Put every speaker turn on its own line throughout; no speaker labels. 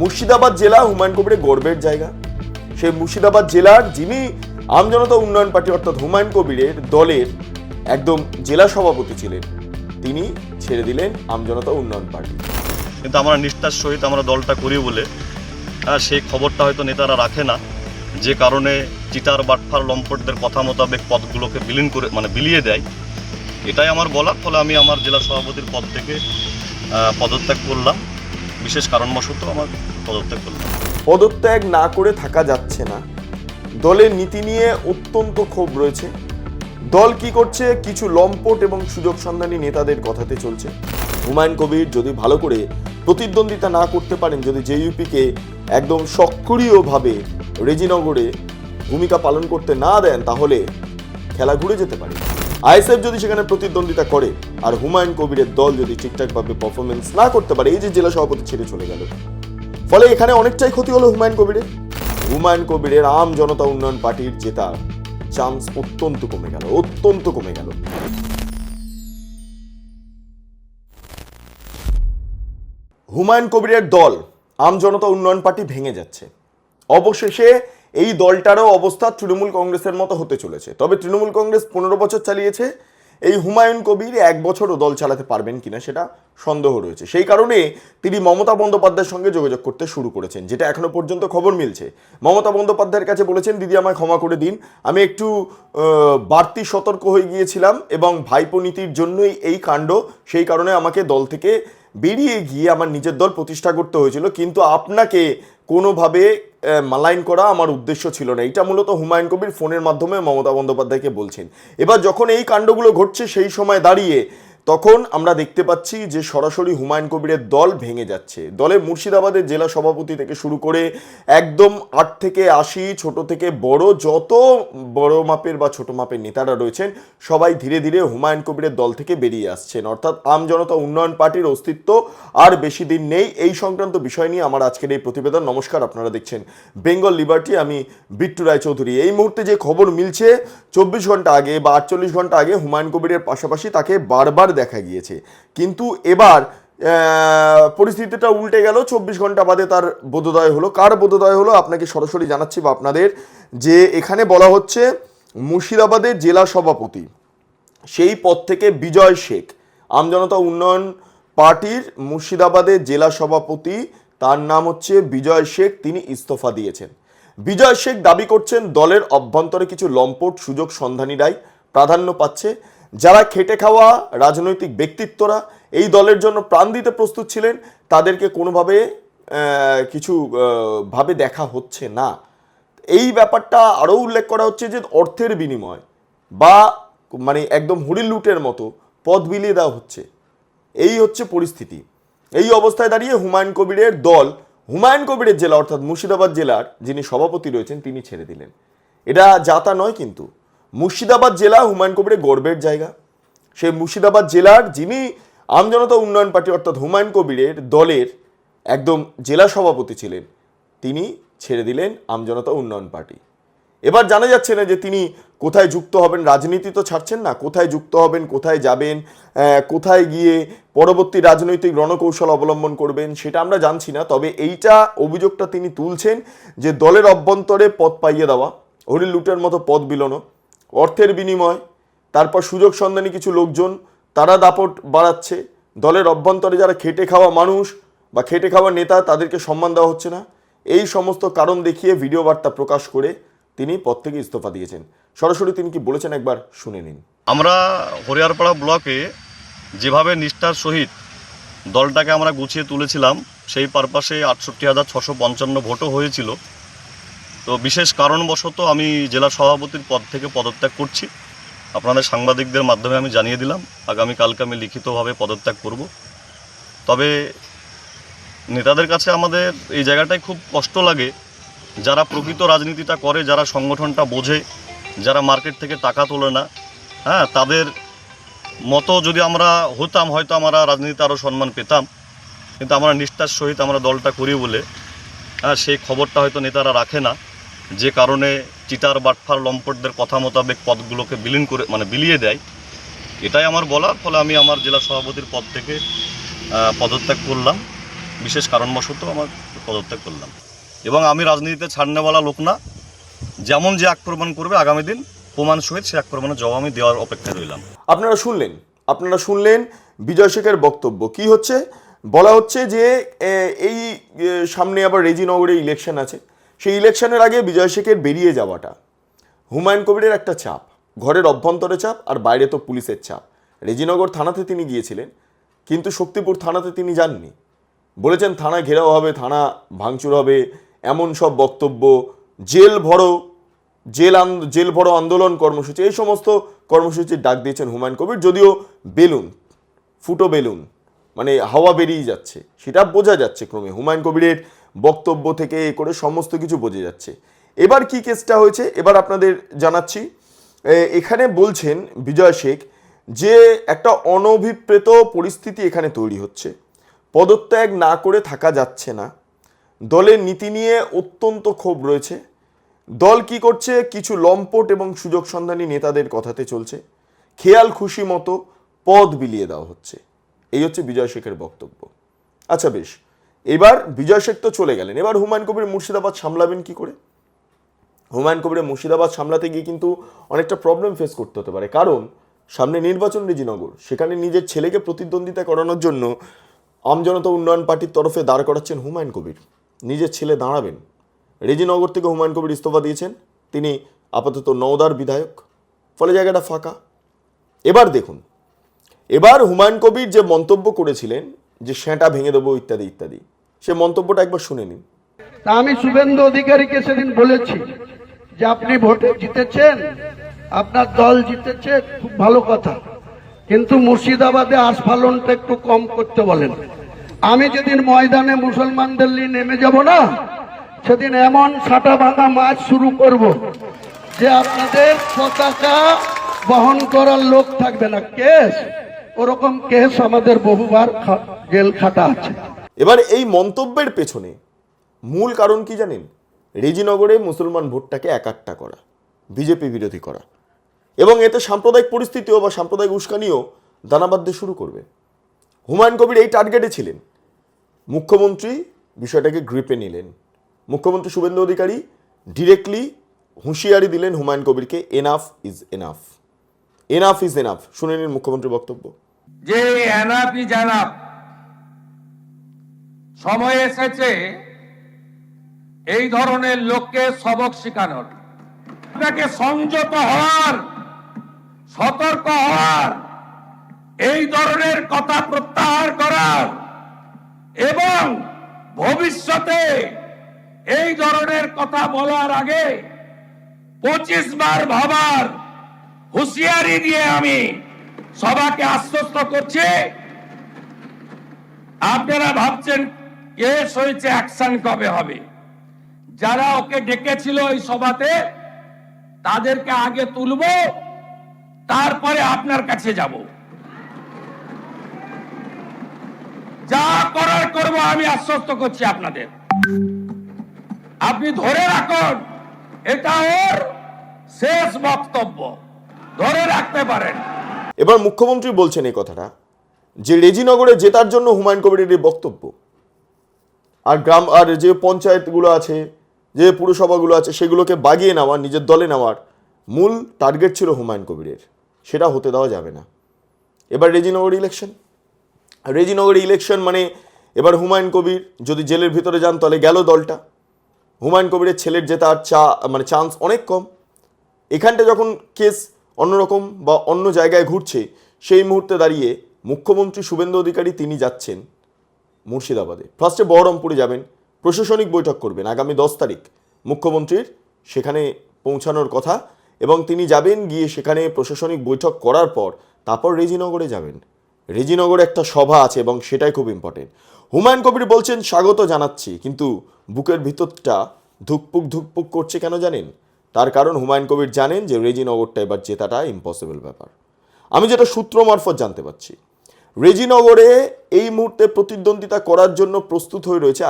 মুর্শিদাবাদ জেলা হুমায়ুন কবিরের গর্বের জায়গা। সেই মুর্শিদাবাদ জেলার যিনি আমজনতা উন্নয়ন পার্টি অর্থাৎ হুমায়ুন কবিরের দলের একদম জেলা সভাপতি ছিলেন, তিনি ছেড়ে দিলেন আমজনতা উন্নয়ন পার্টি।
কিন্তু আমরা নিষ্ঠার সহিত আমরা দলটা করি বলে সেই খবরটা হয়তো নেতারা রাখে না, যে কারণে চিটার বাটফার লম্পটদের কথা মোতাবেক পদগুলোকে বিলিয়ে দেয়। এটাই আমার বলার। ফলে আমি আমার জেলা সভাপতির পদ থেকে পদত্যাগ করলাম। বিশেষ কারণবশত আমার পদত্যাগ করলাম।
পদত্যাগ না করে থাকা যাচ্ছে না। দলের নীতি নিয়ে অত্যন্ত ক্ষোভ রয়েছে। দল কি করছে? কিছু লম্পট এবং সুযোগ সন্ধানী নেতাদের কথাতে চলছে। হুমায়ুন কবির যদি ভালো করে প্রতিদ্বন্দ্বিতা না করতে পারেন, যদি জেইউপিকে একদম সক্রিয়ভাবে রেজিনগরে ভূমিকা পালন করতে না দেন, তাহলে খেলা ঘুরে যেতে পারে। আইএসএফ যদি সেখানে প্রতিদ্বন্দ্বিতা করে আর হুমায়ুন কবিরের দল যদি ঠিকঠাকভাবে পারফরমেন্স না করতে পারে, এই যে জেলা সভাপতি ছেড়ে চলে গেল, ফলে এখানে অনেকটাই ক্ষতি হলো হুমায়ুন কবিরের আম জনতা উন্নয়ন পার্টির জেতার চান্স অত্যন্ত কমে গেল। হুমায়ুন কবিরের দল আম জনতা উন্নয়ন পার্টি ভেঙে যাচ্ছে। অবশেষে এই দলটারও অবস্থা তৃণমূল কংগ্রেসের মতো হতে চলেছে। তবে তৃণমূল কংগ্রেস 15 বছর চালিয়েছে, এই হুমায়ুন কবির 1 বছরও দল চালাতে পারবেন কিনা সেটা সন্দেহ রয়েছে। সেই কারণে তিনি মমতা বন্দ্যোপাধ্যায়ের সঙ্গে যোগাযোগ করতে শুরু করেছেন, যেটা এখনো পর্যন্ত খবর মিলছে। মমতা বন্দ্যোপাধ্যায়ের কাছে বলেছেন, দিদি আমায় ক্ষমা করে দিন, আমি একটু বাড়তি সতর্ক হয়ে গিয়েছিলাম এবং ভাইপো নীতির জন্যই এই কাণ্ড, সেই কারণে আমাকে দল থেকে বেরিয়ে গিয়ে আমার নিজের দল প্রতিষ্ঠা করতে হয়েছিল, কিন্তু আপনাকে কোনোভাবে মালাইন করা আমার উদ্দেশ্য ছিল না। এটা মূলত হুমায়ুন কবির ফোনের মাধ্যমে মমতা বন্দ্যোপাধ্যায়কে বলছেন। এবার যখন এই কাণ্ডগুলো ঘটছে, সেই সময় দাঁড়িয়ে তখন আমরা দেখতে পাচ্ছি যে সরাসরি হুমায়ুন কবিরের দল ভেঙে যাচ্ছে। দলের মুর্শিদাবাদের জেলা সভাপতি থেকে শুরু করে একদম 8 থেকে 80, ছোট থেকে বড়, যত বড় মাপের বা ছোট মাপের নেতারা রয়েছেন, সবাই ধীরে ধীরে হুমায়ুন কবিরের দল থেকে বেরিয়ে আসছেন। অর্থাৎ আম জনতা উন্নয়ন পার্টির অস্তিত্ব আর বেশি দিন নেই। এই সংক্রান্ত বিষয় নিয়ে আমার আজকের এই প্রতিবেদন। নমস্কার, আপনারা দেখছেন বেঙ্গল লিবার্টি, আমি বিট্টু রায়চৌধুরী। এই মুহূর্তে যে খবর মিলছে, 24 ঘন্টা আগে বা 48 ঘন্টা আগে হুমায়ুন কবিরের পাশাপাশি তাকে বারবার দেখা গিয়েছে, কিন্তু এবার পরিস্থিতিটা উল্টে গেল। 24 ঘন্টা বাদে তার বোধোদয় হলো। কার বোধোদয় হলো আপনাকে সরাসরি জানাচ্ছি বা আপনাদের, যে এখানে বলা হচ্ছে মুর্শিদাবাদের জেলা সভাপতি, সেই পদ থেকে বিজয় শেখ, আমজনতা উন্নয়ন পার্টির মুর্শিদাবাদের জেলা সভাপতি, তার নাম হচ্ছে বিজয় শেখ, তিনি ইস্তফা দিয়েছেন। বিজয় শেখ দাবি করছেন দলের অভ্যন্তরে কিছু লম্পট সুযোগ সন্ধানীরাই প্রাধান্য পাচ্ছে। যারা খেটে খাওয়া রাজনৈতিক ব্যক্তিত্বরা এই দলের জন্য প্রাণ দিতে প্রস্তুত ছিলেন, তাদেরকে কোনোভাবে কিছু ভাবে দেখা হচ্ছে না। এই ব্যাপারটা আরও উল্লেখ করা হচ্ছে যে অর্থের বিনিময় বা একদম হরিণ লুটের মতো পদ বিলিয়ে দেওয়া হচ্ছে। এই হচ্ছে পরিস্থিতি। এই অবস্থায় দাঁড়িয়ে হুমায়ুন কবিরের দল হুমায়ুন কবিরের জেলা অর্থাৎ মুর্শিদাবাদ জেলার যিনি সভাপতি রয়েছেন, তিনি ছেড়ে দিলেন। এটা যাতা নয়, কিন্তু মুর্শিদাবাদ জেলা হুমায়ুন কবিরের গর্বের জায়গা। সেই মুর্শিদাবাদ জেলার যিনি আমজনতা উন্নয়ন পার্টি অর্থাৎ হুমায়ুন কবিরের দলের একদম জেলা সভাপতি ছিলেন, তিনি ছেড়ে দিলেন আমজনতা উন্নয়ন পার্টি। এবার জানা যাচ্ছে না যে তিনি কোথায় যুক্ত হবেন। রাজনীতি তো ছাড়ছেন না, কোথায় যুক্ত হবেন, কোথায় যাবেন, কোথায় গিয়ে পরবর্তী রাজনৈতিক রণকৌশল অবলম্বন করবেন, সেটা আমরা জানছি না। তবে এইটা অভিযোগটা তিনি তুলছেন যে দলের অভ্যন্তরে পদ পাইয়ে দেওয়া, হরিণ লুটের মতো পদ বিলোনো, অর্থের বিনিময়, তারপর সুযোগ সন্ধানী কিছু লোকজন, তারা দাপট বাড়াচ্ছে। দলের অভ্যন্তরে যারা খেটে খাওয়া মানুষ বা খেটে খাওয়া নেতা, তাদেরকে সম্মান দেওয়া হচ্ছে না। এই সমস্ত কারণ দেখিয়ে ভিডিও বার্তা প্রকাশ করে তিনি পদ থেকে ইস্তফা দিয়েছেন। সরাসরি তিনি কি বলেছেন একবার শুনে নিন।
আমরা হরিয়ারপাড়া ব্লকে যেভাবে নিষ্ঠার সহিত দলটাকে আমরা গুছিয়ে তুলেছিলাম, সেই পারপাসে 68,655 ভোটও হয়েছিল। তো বিশেষ কারণবশত আমি জেলা সভাপতির পদ থেকে পদত্যাগ করছি। আপনাদের সাংবাদিকদের মাধ্যমে আমি জানিয়ে দিলাম, আগামীকালকে আমি লিখিতভাবে পদত্যাগ করব। তবে নেতাদের কাছে আমাদের এই জায়গাটায় খুব কষ্ট লাগে, যারা প্রকৃত রাজনীতিটা করে, যারা সংগঠনটা বোঝে, যারা মার্কেট থেকে টাকা তোলে না, তাদের মতো যদি আমরা হতাম, হয়তো আমরা রাজনীতিতে আরও সম্মান পেতাম। কিন্তু আমরা নিষ্ঠার সহিত আমরা দলটা করি বলে সেই খবরটা হয়তো নেতারা রাখে না, যে কারণে চিটার বাটফার লম্পটদের কথা মোতাবেক পদগুলোকে বিলিয়ে দেয়। এটাই আমার বলার। ফলে আমি আমার জেলা সভাপতির পদ থেকে পদত্যাগ করলাম। বিশেষ কারণবশত আমার পদত্যাগ করলাম। এবং আমি রাজনীতিতে ছাড়নেওয়ালা লোক না, যেমন যে আক্রমণ করবে আগামী দিন প্রমাণ সহিত সে আক্রমণের জবাব আমি দেওয়ার অপেক্ষায় রইলাম।
আপনারা শুনলেন বিজয় শেখের বক্তব্য। কি হচ্ছে বলা হচ্ছে যে এই সামনে আবার রেজিনগরে ইলেকশন আছে, সেই ইলেকশনের আগে বিজয় শেখের বেরিয়ে যাওয়াটা হুমায়ুন কবিরের একটা চাপ, ঘরের অভ্যন্তরে চাপ আর বাইরে তো পুলিশের চাপ। রেজিনগর থানাতে তিনি গিয়েছিলেন, কিন্তু শক্তিপুর থানাতে তিনি যাননি। বলেছেন থানা ঘেরাও হবে, থানা ভাঙচুর হবে, এমন সব বক্তব্য, জেল ভরো আন্দোলন কর্মসূচি, এই সমস্ত কর্মসূচির ডাক দিয়েছেন হুমায়ুন কবির। যদিও ফুটো বেলুন মানে হাওয়া বেরিয়ে যাচ্ছে, সেটা বোঝা যাচ্ছে ক্রমে হুমায়ুন কবিরের বক্তব্য থেকে করে সমস্ত কিছু বোঝা যাচ্ছে। এবার কি কেসটা হয়েছে এবার আপনাদের জানাচ্ছি। এখানে বলছেন বিজয় শেখ যে একটা অনভিপ্রেত পরিস্থিতি এখানে তৈরি হচ্ছে, পদত্যাগ না করে থাকা যাচ্ছে না, দলের নীতি নিয়ে অত্যন্ত ক্ষোভ রয়েছে, দল কি করছে কিছু লম্পট এবং সুযোগ সন্ধানী নেতাদের কথাতে চলছে, খেয়াল খুশি মতো পদ বিলিয়ে দেওয়া হচ্ছে। এই হচ্ছে বিজয় শেখের বক্তব্য। আচ্ছা বেশ, এবার বিজয় শেখ তো চলে গেলেন, এবার হুমায়ুন কবির মুর্শিদাবাদ সামলাবেন কি করে? হুমায়ুন কবিরের মুর্শিদাবাদ সামলাতে গিয়ে কিন্তু অনেকটা প্রবলেম ফেস করতে হতে পারে, কারণ সামনে নির্বাচন রেজিনগর, সেখানে নিজের ছেলেকে প্রতিদ্বন্দ্বিতা করানোর জন্য আমজনতা উন্নয়ন পার্টির তরফে দাঁড় করাচ্ছেন হুমায়ুন কবির। নিজের ছেলে দাঁড়াবেন। রেজিনগর থেকে হুমায়ুন কবির ইস্তফা দিয়েছেন, তিনি আপাতত নওদার বিধায়ক, ফলে জায়গাটা ফাঁকা। এবার দেখুন, এবার হুমায়ুন কবির যে মন্তব্য করেছিলেন যে সেটা ভেঙে দেবো ইত্যাদি ইত্যাদি, সে মন্তব্যটা একবার শুনে নিন।
তা আমি শুভেন্দু অধিকারীকে সেদিন বলেছি যে আপনি ভোটে জিতেছেন, আপনার দল জিতেছে, খুব ভালো কথা, কিন্তু মুর্শিদাবাদে আস্ফালনটা একটু কম করতে বলেন। আমি যেদিন ময়দানে মুসলমানদের নিয়ে নেমে যাব না, সেদিন এমন সাটা ভাঙা মাছ শুরু করব যে আপনাদের পতাকা বহন করার লোক থাকবে না। কেস ওরকম কেস আমাদের বহুবার জেল খাটা আছে।
এবার এই মন্তব্যের পেছনে মূল কারণ কি জানেন? রেজিনগরে মুসলমান ভোটটাকে একাট্টা করা, বিজেপি বিরোধী করা, এবং এতে সাম্প্রদায়িক পরিস্থিতিও বা সাম্প্রদায়িক উস্কানিও দানা বাঁধতে শুরু করবে। হুমায়ুন কবির এই টার্গেটে ছিলেন। মুখ্যমন্ত্রী বিষয়টাকে গ্রিপে নিলেন। মুখ্যমন্ত্রী শুভেন্দু অধিকারী ডিরেক্টলি হুঁশিয়ারি দিলেন হুমায়ুন কবিরকে, enough is enough, enough is enough. শুনে নিন মুখ্যমন্ত্রীর বক্তব্য।
যে এনাফ ইজ এনাফ, সময় এসেছে এই ধরনের লোককে সবক শেখানোর, আপনাকে সংযত হওয়ার, সতর্ক হওয়ার, এই ধরনের কথা প্রত্যাহার করার এবং ভবিষ্যতে এই ধরনের কথা বলার আগে 25 বার ভাবার হুঁশিয়ারি দিয়ে আমি সবাকে আশ্বস্ত করছি। আপনারা ভাবছেন কেস হয়েছে, অ্যাকশন কবে হবে? যারা ওকে ডেকেছিল এই সভাতে তাদেরকে আগে তুলব, তারপরে আপনার কাছে যাব। যা করার করব, আমি আশ্বস্ত করছি আপনাদের। আপনি ধরে রাখুন, এটা ওর শেষ বক্তব্য, ধরে রাখতে পারেন।
এবার মুখ্যমন্ত্রী বলছেন এই কথাটা যে রেজিনগরে জেতার জন্য হুমায়ুন কবিরের এই বক্তব্য, আর গ্রাম আর যে পঞ্চায়েতগুলো আছে, যে পুরসভাগুলো আছে, সেগুলোকে বাগিয়ে নেওয়া, নিজের দলে নেওয়ার মূল টার্গেট ছিল হুমায়ুন কবিরের, সেটা হতে দেওয়া যাবে না। এবার রেজিনগর ইলেকশন মানে এবার হুমায়ুন কবির যদি জেলের ভিতরে যান তাহলে গেল দলটা। হুমায়ুন কবিরের ছেলের জেতার চান্স অনেক কম। এখানটা যখন কেস অন্যরকম বা অন্য জায়গায় ঘুরছে, সেই মুহূর্তে দাঁড়িয়ে মুখ্যমন্ত্রী শুভেন্দু অধিকারী তিনি যাচ্ছেন মুর্শিদাবাদে, ফার্স্টে বহরমপুরে যাবেন, প্রশাসনিক বৈঠক করবেন আগামী 10 তারিখ। মুখ্যমন্ত্রীর সেখানে পৌঁছানোর কথা, এবং তিনি যাবেন, গিয়ে সেখানে প্রশাসনিক বৈঠক করার পর তারপর রেজিনগরে যাবেন। রেজিনগরে একটা সভা আছে এবং সেটাই খুব ইম্পর্টেন্ট। হুমায়ুন কবির বলছেন স্বাগত জানাচ্ছি, কিন্তু বুকের ভিতরটা ধুকপুক ধুকপুক করছে কেন জানেন? তার কারণ হুমায়ুন কবির জানেন যে রেজিনগরটা এবার জেতাটা ইম্পসিবল ব্যাপার। আমি যেটা সূত্র মারফত জানতে পারছি, রেজিনগরে এই মুহূর্তে প্রতিদ্বন্দ্বিতা করার জন্য প্রস্তুত হয়ে রয়েছে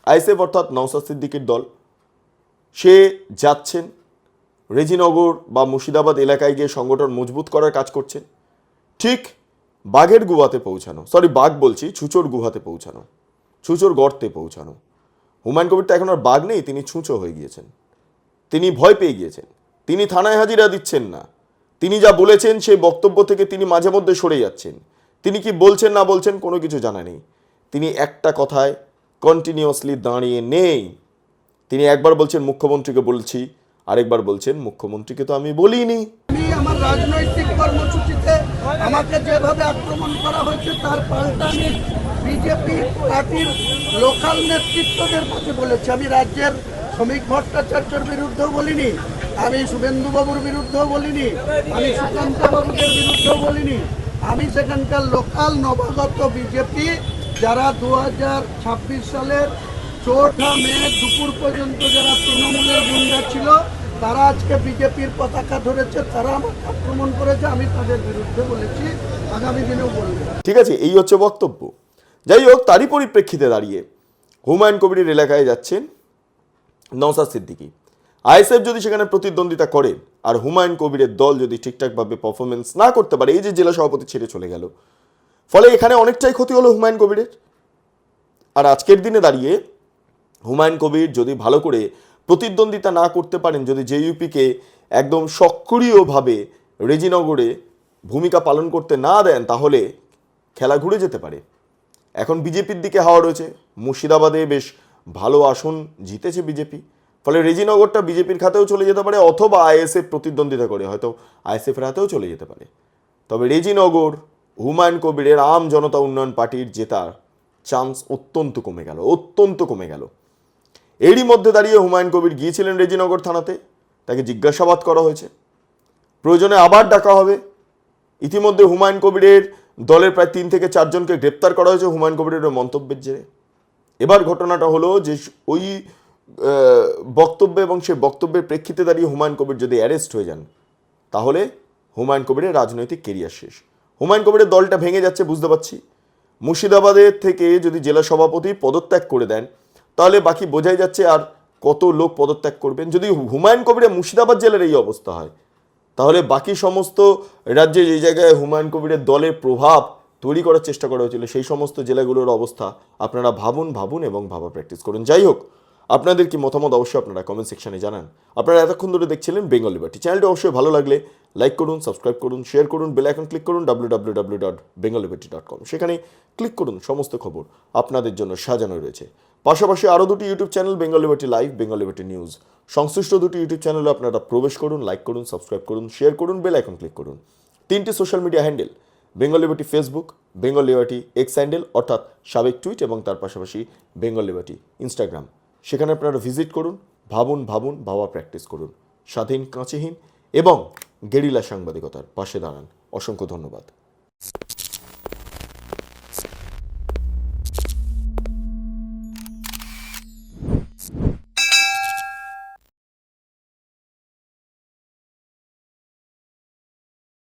আইএসএফ অর্থাৎ নওশাদ সিদ্দিকীর দল। সে যাচ্ছেন রেজিনগর বা মুর্শিদাবাদ এলাকায় গিয়ে সংগঠন মজবুত করার কাজ করছেন। ঠিক বাঘের গুহাতে পৌঁছানো, ছুচোর গুহাতে পৌঁছানো, ছুঁচোর গর্তে পৌঁছানো। হুমায়ুন কবির তো এখন আর বাঘ নেই, তিনি ছুঁচো হয়ে গিয়েছেন, তিনি ভয় পেয়ে গিয়েছেন, তিনি থানায় হাজিরা দিচ্ছেন না, তিনি যা বলেছেন সেই বক্তব্য থেকে তিনি মাঝে মধ্যে সরে যাচ্ছেন, তিনি কি বলছেন না বলছেন কোনো কিছু জানা নেই, তিনি একটা কথায় কন্টিনিউয়াসলি দাঁড়িয়ে নেই। তিনি একবার বলছেন মুখ্যমন্ত্রীকে বলছি, আরেকবার বলছেন মুখ্যমন্ত্রীকে তো আমি বলিনি।
আমি আমার রাজনৈতিক কর্মসূচিতে আমাকে যেভাবে আক্রমণ করা হয়েছে তার পাল্টা আমি বিজেপি পার্টির লোকাল নেতৃত্বদের কাছে বলেছি। আমি রাজ্যের শ্রমিক ভট্টাচার্যের বিরুদ্ধেও বলিনি, আমি শুভেন্দুবাবুর বিরুদ্ধেও বলিনি, আমি সুকান্ত বাবুদের বিরুদ্ধেও বলিনি। আমি সেখানকার লোকাল নবাগত বিজেপি যারা 2026 সালের 4 মে দুপুর পর্যন্ত যারা তৃণমূলের গুন্ডা ছিল তারা আজকে বিজেপির পতাকা ধরেছে, তারা আমাকে আক্রমণ করেছে, আমি তাদের বিরুদ্ধে বলেছি, আগামী দিনেও বলবো।
ঠিক আছে, এই হচ্ছে বক্তব্য। যাই হোক, তারই পরিপ্রেক্ষিতে দাঁড়িয়ে হুমায়ুন কবিরের এলাকায় যাচ্ছেন নওশাদ সিদ্দিকী। আইএসএফ যদি সেখানে প্রতিদ্বন্দ্বিতা করে আর হুমায়ুন কবিরের দল যদি ঠিকঠাকভাবে পারফরমেন্স না করতে পারে, এই যে জেলা সভাপতি ছেড়ে চলে গেল, ফলে এখানে অনেকটাই ক্ষতি হলো হুমায়ুন কবিরের। আর আজকের দিনে দাঁড়িয়ে হুমায়ুন কবির যদি ভালো করে প্রতিদ্বন্দ্বিতা না করতে পারেন, যদি জেইউপিকে একদম সক্রিয়ভাবে রেজিনগরে ভূমিকা পালন করতে না দেন, তাহলে খেলা ঘুরে যেতে পারে। এখন বিজেপির দিকে হাওয়া রয়েছে, মুর্শিদাবাদে বেশ ভালো আসন জিতেছে বিজেপি, ফলে রেজিনগরটা বিজেপির খাতেও চলে যেতে পারে, অথবা আইএসএফ প্রতিদ্বন্দ্বিতা করে হয়তো আইএসএফের হাতেও চলে যেতে পারে। তবে রেজিনগর হুমায়ুন কবিরের আম জনতা উন্নয়ন পার্টির জেতার চান্স অত্যন্ত কমে গেল। এরই মধ্যে দাঁড়িয়ে হুমায়ুন কবির গিয়েছিলেন রেজিনগর থানাতে, তাকে জিজ্ঞাসাবাদ করা হয়েছে, প্রয়োজনে আবার ডাকা হবে। ইতিমধ্যে হুমায়ুন কবিরের দলের প্রায় 3 থেকে 4 জনকে গ্রেপ্তার করা হয়েছে হুমায়ুন কবিরের মন্তব্যের জেরে। এবার ঘটনাটা হলো যে ওই বক্তব্য এবং সেই বক্তব্যের প্রেক্ষিতে দাঁড়িয়ে হুমায়ুন কবির যদি অ্যারেস্ট হয়ে যান, তাহলে হুমায়ুন কবিরের রাজনৈতিক কেরিয়ার শেষ। হুমায়ুন কবিরের দলটা ভেঙে যাচ্ছে বুঝতে পারছি। মুর্শিদাবাদের থেকে যদি জেলা সভাপতি পদত্যাগ করে দেন, তাহলে বাকি বোঝাই যাচ্ছে আর কত লোক পদত্যাগ করবেন। যদি হুমায়ুন কবিরের মুর্শিদাবাদ জেলার এই অবস্থা হয়, তাহলে বাকি সমস্ত রাজ্যে যে জায়গায় হুমায়ুন কবিরের দলের প্রভাব তৈরি করার চেষ্টা করা হয়েছিল, সেই সমস্ত জেলাগুলোর অবস্থা আপনারা ভাবুন এবং ভাবা প্র্যাকটিস করুন। যাই হোক, আপনাদের কি মতামত অবশ্যই আপনারা কমেন্ট সেকশনে জানান। আপনারা এতক্ষণ ধরে দেখছিলেন বেঙ্গল লিবার্টি। চ্যানেলটি অবশ্যই ভালো লাগলে লাইক করুন, সাবস্ক্রাইব করুন, শেয়ার করুন, বেল আইকন ক্লিক করুন www.bengalliberty.com। সেখানে ক্লিক করুন, সমস্ত খবর আপনাদের জন্য সাজানো রয়েছে। পাশাপাশি আরও 2টি YouTube channel, Bengal liberty live, Bengal liberty news, সংশ্লিষ্ট 2টি ইউটিউব চ্যানেলে আপনারা প্রবেশ করুন, লাইক করুন, সাবস্ক্রাইব করুন, শেয়ার করুন, বেল আইকন ক্লিক করুন। 3টি social media handle, Bengal liberty Facebook, Bengal liberty x handle অর্থাৎ সাবেক টুইট, এবং তার পাশাপাশি বেঙ্গল লিবার্টি ইনস্টাগ্রাম। সেখানে আপনারা ভিজিট করুন, ভাবুন, ভাবা প্র্যাকটিস করুন, স্বাধীন, কাঁচেহীন এবং গেরিলা সাংবাদিকতার পাশে দাঁড়ান। অসংখ্য ধন্যবাদ।